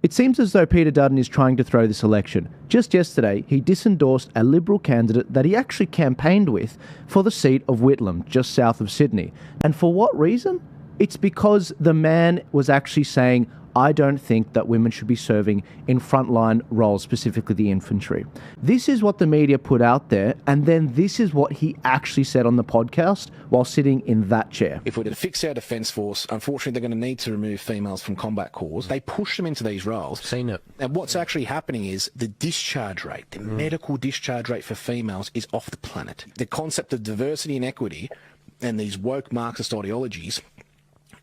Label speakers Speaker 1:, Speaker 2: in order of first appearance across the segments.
Speaker 1: It seems as though Peter Dutton is trying to throw this election. Just yesterday, he disendorsed a Liberal candidate that he actually campaigned with for the seat of Whitlam, just south of Sydney. And for what reason? It's because the man was actually saying, I don't think that women should be serving in frontline roles, specifically the infantry. This is what the media put out there, and then this is what he actually said on the podcast while sitting in that chair.
Speaker 2: If we're to fix our Defence Force, unfortunately they're going to need to remove females from combat corps. They push them into these roles.
Speaker 3: Seen it.
Speaker 2: And what's actually happening is the discharge rate, the medical discharge rate for females is off the planet. The concept of diversity and equity and these woke Marxist ideologies,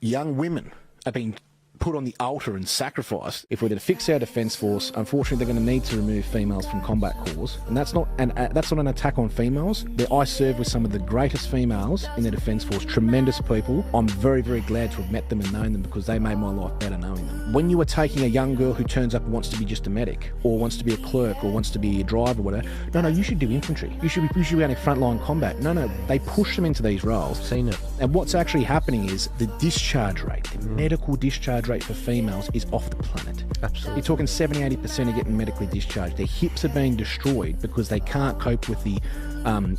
Speaker 2: young women are being put on the altar and sacrificed. If we're to fix our Defence Force, unfortunately they're going to need to remove females from combat corps, and that's not an attack on females. I serve with some of the greatest females in the Defence Force, tremendous people. I'm very, very glad to have met them and known them because they made my life better knowing them. When you are taking a young girl who turns up and wants to be just a medic, or wants to be a clerk, or wants to be a driver, or whatever, no, you should do infantry. You should be out in frontline combat. No, they push them into these roles.
Speaker 3: Seen it.
Speaker 2: And what's actually happening is the discharge rate, the medical discharge rate for females is off the planet.
Speaker 3: Absolutely.
Speaker 2: You're talking 70-80% are getting medically discharged. Their hips are being destroyed because they can't cope with the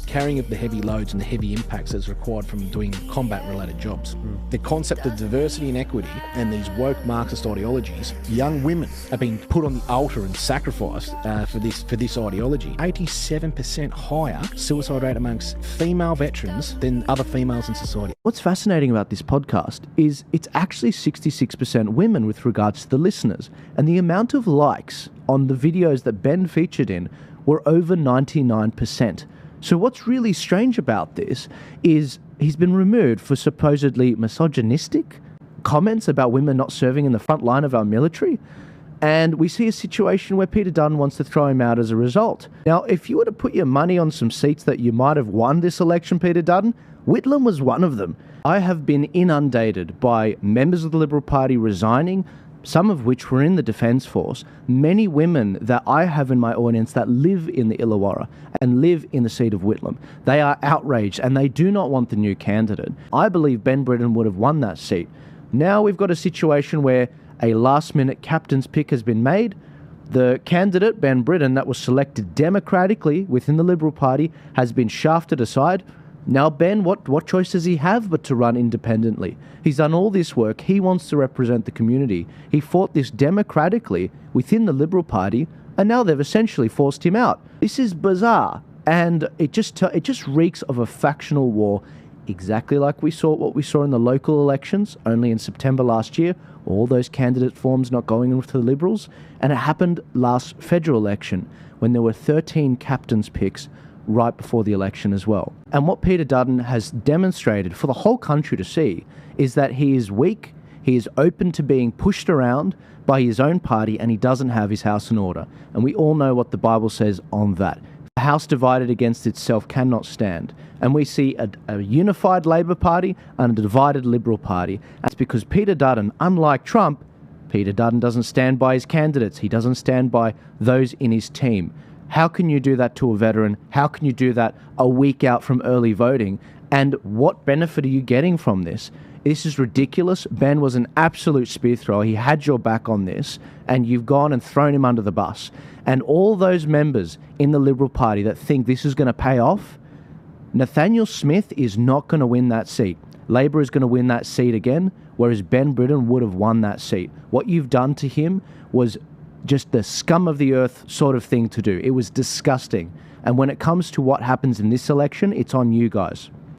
Speaker 2: carrying of the heavy loads and the heavy impacts that's required from doing combat-related jobs. The concept of diversity and equity and these woke Marxist ideologies, young women are being put on the altar and sacrificed for this ideology. 87% higher suicide rate amongst female veterans than other females in society.
Speaker 1: What's fascinating about this podcast is it's actually 66% women with regards to the listeners, and the amount of likes on the videos that Ben featured in were over 99%. So what's really strange about this is he's been removed for supposedly misogynistic comments about women not serving in the front line of our military. And we see a situation where Peter Dutton wants to throw him out as a result. Now, if you were to put your money on some seats that you might have won this election, Peter Dutton, Whitlam was one of them. I have been inundated by members of the Liberal Party resigning, some of which were in the Defence Force, many women that I have in my audience that live in the Illawarra and live in the seat of Whitlam. They are outraged and they do not want the new candidate. I believe Ben Britton would have won that seat. Now we've got a situation where a last-minute captain's pick has been made. The candidate, Ben Britton, that was selected democratically within the Liberal Party, has been shafted aside. Now, Ben, what choice does he have but to run independently? He's done all this work. He wants to represent the community. He fought this democratically within the Liberal Party, and now they've essentially forced him out. This is bizarre, and it just reeks of a factional war, exactly like what we saw in the local elections, only in September last year, all those candidate forms not going in with the Liberals, and it happened last federal election when there were 13 captain's picks right before the election as well. And what Peter Dutton has demonstrated for the whole country to see is that he is weak, he is open to being pushed around by his own party, and he doesn't have his house in order. And we all know what the Bible says on that. A house divided against itself cannot stand. And we see a unified Labor Party and a divided Liberal Party. That's because Peter Dutton, unlike Trump, Peter Dutton doesn't stand by his candidates. He doesn't stand by those in his team. How can you do that to a veteran? How can you do that a week out from early voting? And what benefit are you getting from this? This is ridiculous. Ben was an absolute spear thrower. He had your back on this, and you've gone and thrown him under the bus. And all those members in the Liberal Party that think this is going to pay off, Nathaniel Smith is not going to win that seat. Labor is going to win that seat again, whereas Ben Britton would have won that seat. What you've done to him was just the scum of the earth sort of thing to do. It was disgusting. And when it comes to what happens in this election, it's on you guys.